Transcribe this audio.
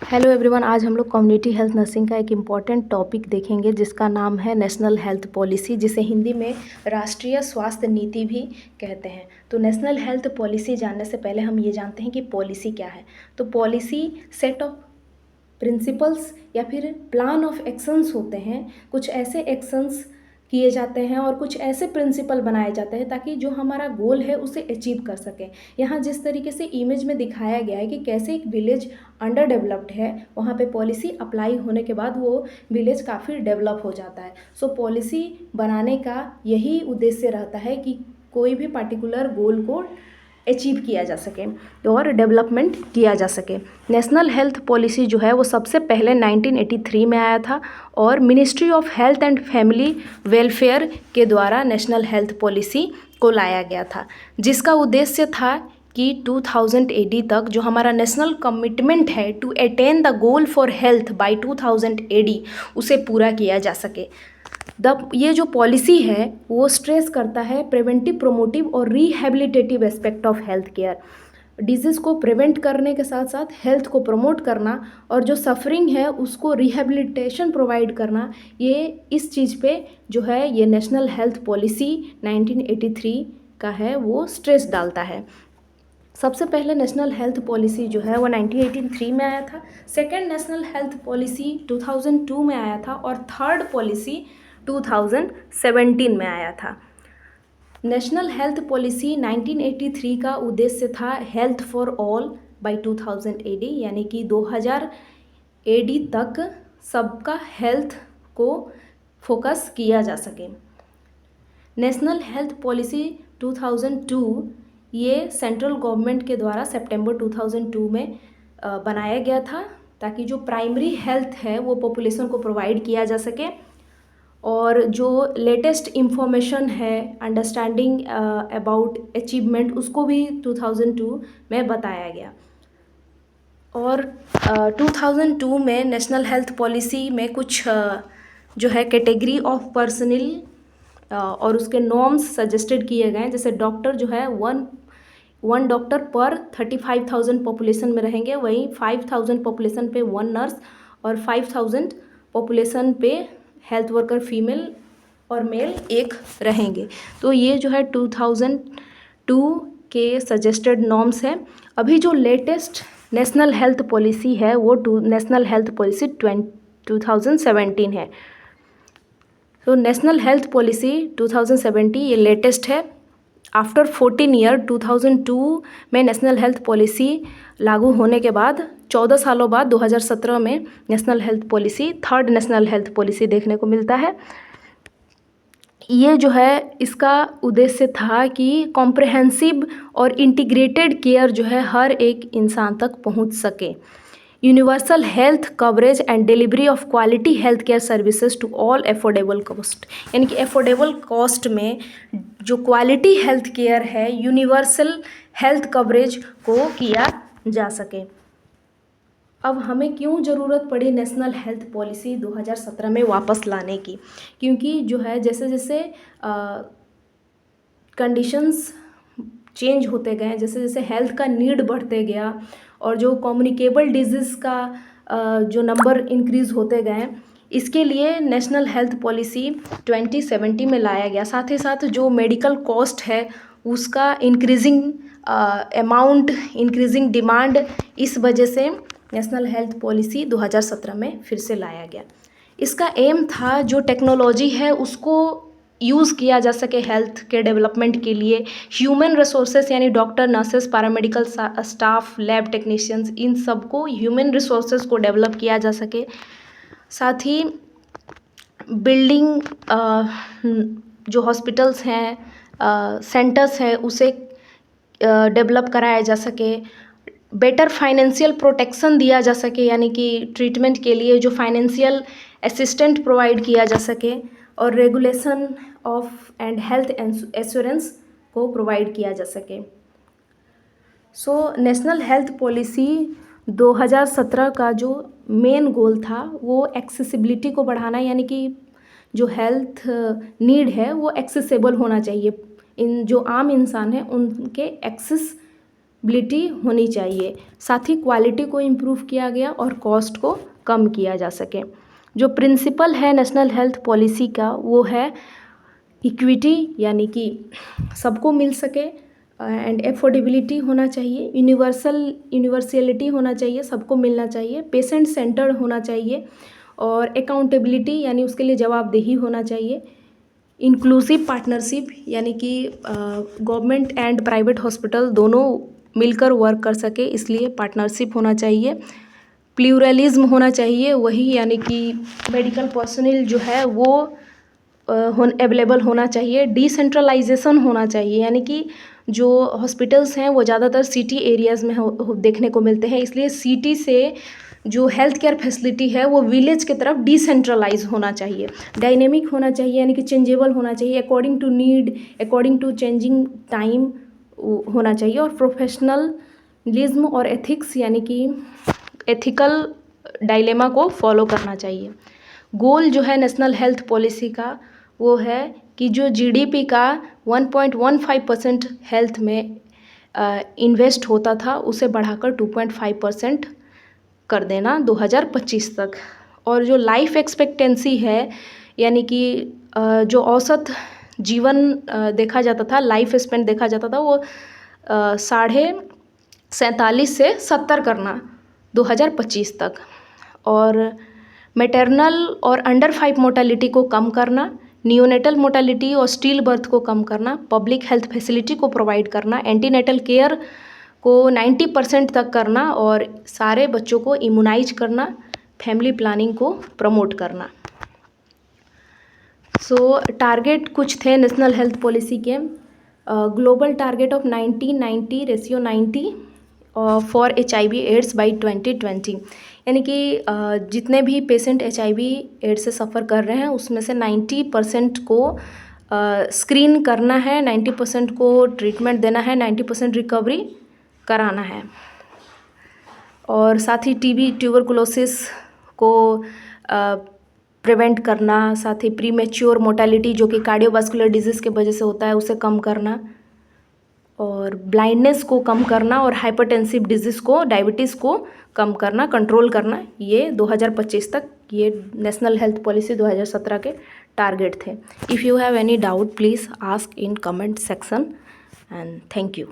Hello everyone, आज हम लोग कम्युनिटी हेल्थ नर्सिंग का एक इम्पॉर्टेंट टॉपिक देखेंगे जिसका नाम है नेशनल हेल्थ पॉलिसी, जिसे हिंदी में राष्ट्रीय स्वास्थ्य नीति भी कहते हैं। तो नेशनल हेल्थ पॉलिसी जानने से पहले हम ये जानते हैं कि पॉलिसी क्या है। तो पॉलिसी सेट ऑफ प्रिंसिपल्स या फिर प्लान ऑफ एक्शंस होते हैं। कुछ ऐसे एक्शंस किए जाते हैं और कुछ ऐसे प्रिंसिपल बनाए जाते हैं ताकि जो हमारा गोल है उसे अचीव कर सकें। यहाँ जिस तरीके से इमेज में दिखाया गया है कि कैसे एक विलेज अंडर डेवलप्ड है, वहाँ पे पॉलिसी अप्लाई होने के बाद वो विलेज काफ़ी डेवलप हो जाता है। सो पॉलिसी बनाने का यही उद्देश्य रहता है कि कोई भी पर्टिकुलर गोल को अचीव किया जा सके और डेवलपमेंट किया जा सके। नेशनल हेल्थ पॉलिसी जो है वो सबसे पहले 1983 में आया था और ministry of health and family welfare के द्वारा नेशनल हेल्थ पॉलिसी को लाया गया था, जिसका उद्देश्य था कि 2000 AD तक जो हमारा नेशनल कमिटमेंट है to attain the goal for health by 2000 AD उसे पूरा किया जा सके। ये जो पॉलिसी है वो स्ट्रेस करता है प्रिवेंटिव, प्रोमोटिव और rehabilitative aspect of health care. Disease को प्रिवेंट करने के साथ साथ हेल्थ को प्रमोट करना और जो सफरिंग है उसको रिहेबिलिटेशन प्रोवाइड करना, ये इस चीज़ पे जो है ये नेशनल हेल्थ पॉलिसी 1983 का है वो स्ट्रेस डालता है। सबसे पहले नेशनल हेल्थ पॉलिसी जो है वो 1983 में आया था, सेकेंड नेशनल हेल्थ पॉलिसी 2002 में आया था और थर्ड पॉलिसी 2017 में आया था। नेशनल हेल्थ पॉलिसी 1983 का उद्देश्य था health for all by 2000 AD, यानी कि 2000 AD तक सबका हेल्थ को फोकस किया जा सके। नेशनल हेल्थ पॉलिसी 2002 ये सेंट्रल गवर्नमेंट के द्वारा सितंबर 2002 में बनाया गया था ताकि जो प्राइमरी हेल्थ है वो पॉपुलेशन को प्रोवाइड किया जा सके और जो लेटेस्ट इंफॉर्मेशन है अंडरस्टैंडिंग अबाउट अचीवमेंट उसको भी 2002 में बताया गया। और 2002 में नेशनल हेल्थ पॉलिसी में कुछ जो है कैटेगरी ऑफ पर्सनल और उसके नॉर्म्स सजेस्टेड किए गए हैं। जैसे डॉक्टर जो है वन डॉक्टर पर 35,000 पॉपुलेशन में रहेंगे, वहीं 5,000 पॉपुलेशन पे 1 नर्स और 5,000 पॉपुलेशन पे हेल्थ वर्कर फीमेल और मेल 1 रहेंगे। तो ये जो है 2002 के सजेस्टेड नॉर्म्स है। अभी जो लेटेस्ट नेशनल हेल्थ पॉलिसी है वो नेशनल हेल्थ पॉलिसी 2017 है। तो नेशनल हेल्थ पॉलिसी 2017 ये लेटेस्ट है। आफ्टर 14 ईयर 2002 में नेशनल हेल्थ पॉलिसी लागू होने के बाद 14 सालों बाद 2017 में national health policy, third national health policy देखने को मिलता है। ये जो है इसका उद्देश्य था कि कॉम्प्रिहेंसिव और इंटीग्रेटेड केयर जो है हर एक इंसान तक पहुंच सके। Universal health coverage and delivery of quality health care services to all affordable cost, यानी कि एफोर्डेबल कॉस्ट में जो क्वालिटी हेल्थ केयर है यूनिवर्सल हेल्थ कवरेज को किया जा सके। अब हमें क्यों ज़रूरत पड़ी नेशनल हेल्थ पॉलिसी 2017 में वापस लाने की? क्योंकि जो है जैसे जैसे कंडीशंस चेंज होते गए, जैसे जैसे हेल्थ का नीड बढ़ते गया और जो कम्युनिकेबल डिजीज़ का जो नंबर इंक्रीज़ होते गए, इसके लिए नेशनल हेल्थ पॉलिसी 2070 में लाया गया। साथ ही साथ जो मेडिकल कॉस्ट है उसका इंक्रीजिंग अमाउंट, इंक्रीजिंग डिमांड, इस वजह से नेशनल हेल्थ पॉलिसी 2017 में फिर से लाया गया। इसका एम था जो टेक्नोलॉजी है उसको यूज़ किया जा सके हेल्थ के डेवलपमेंट के लिए। ह्यूमन रिसोर्सेस यानी doctor, nurses, paramedical staff, lab technicians, इन सबको ह्यूमन रिसोर्सेस को डेवलप किया जा सके। साथ ही बिल्डिंग जो हॉस्पिटल्स हैं, सेंटर्स हैं, उसे डेवलप कराया जा सके। बेटर फाइनेंशियल प्रोटेक्शन दिया जा सके, यानी कि ट्रीटमेंट के लिए जो फाइनेंशियल असिस्टेंट प्रोवाइड किया जा सके और regulation of and health assurance को प्रोवाइड किया जा सके। सो नेशनल हेल्थ पॉलिसी 2017 का जो मेन गोल था वो एक्सेसिबिलिटी को बढ़ाना, यानी कि जो हेल्थ नीड है वो एक्सेसिबल होना चाहिए। इन जो आम इंसान हैं उनके एक्सेस बिलिटी होनी चाहिए। साथ ही क्वालिटी को इम्प्रूव किया गया और कॉस्ट को कम किया जा सके। जो प्रिंसिपल है नेशनल हेल्थ पॉलिसी का वो है इक्विटी, यानी कि सबको मिल सके, एंड एफोर्डेबिलिटी होना चाहिए, यूनिवर्सलिटी होना चाहिए, सबको मिलना चाहिए, पेशेंट सेंटर्ड होना चाहिए, और अकाउंटेबिलिटी यानी उसके लिए जवाबदेही होना चाहिए, इंक्लूसिव पार्टनरशिप यानी कि गवर्नमेंट एंड प्राइवेट हॉस्पिटल दोनों मिलकर वर्क कर सके, इसलिए पार्टनरशिप होना चाहिए, प्लूरलिज्म होना चाहिए, वही यानी कि मेडिकल पर्सनल जो है वो अवेलेबल होना चाहिए, डिसेंट्रलाइजेशन होना चाहिए, यानी कि जो हॉस्पिटल्स हैं वो ज़्यादातर सिटी एरियाज़ में देखने को मिलते हैं, इसलिए सिटी से जो हेल्थ केयर फैसिलिटी है वो विलेज की तरफ डिसेंट्रलाइज होना चाहिए, डायनेमिक होना चाहिए, यानी कि चेंजेबल होना चाहिए, according to need, according to changing time होना चाहिए, और प्रोफेशनलिज्म और एथिक्स यानी कि एथिकल डायलेमा को फॉलो करना चाहिए। गोल जो है नेशनल हेल्थ पॉलिसी का वो है कि जो जीडीपी का 1.15% हेल्थ में इन्वेस्ट होता था उसे बढ़ाकर 2.5% कर देना 2025 तक, और जो लाइफ एक्सपेक्टेंसी है यानी कि जो औसत जीवन देखा जाता था, लाइफ स्पेन देखा जाता था, वो 47.5 से 70 करना 2025 तक, और मैटरनल और अंडर 5 मोर्टेलिटी को कम करना, नियोनेटल मोर्टेलिटी और स्टील बर्थ को कम करना, पब्लिक हेल्थ फैसिलिटी को प्रोवाइड करना, एंटीनेटल केयर को 90% तक करना, और सारे बच्चों को इम्यूनाइज करना, फैमिली प्लानिंग को प्रमोट करना। सो टारगेट कुछ थे नेशनल हेल्थ पॉलिसी के। Global target of 1990 ratio 90 for HIV AIDS by 2020, यानी कि जितने भी पेशेंट HIV एड्स से सफ़र कर रहे हैं उसमें से 90% को स्क्रीन करना है, 90% को ट्रीटमेंट देना है, 90% रिकवरी कराना है, और साथ ही TB ट्यूबरकुलोसिस को प्रिवेंट करना, साथ ही प्री मैच्योर मोर्टेलिटी जो कि कार्डियोवास्कुलर डिजीज़ के वजह से होता है उसे कम करना, और ब्लाइंडनेस को कम करना, और हाइपरटेंसिव डिजीज़ को, डायबिटीज़ को कम करना, कंट्रोल करना। ये 2025 तक ये नेशनल हेल्थ पॉलिसी 2017 के टारगेट थे। If you have any doubt please ask in comment section, and thank you.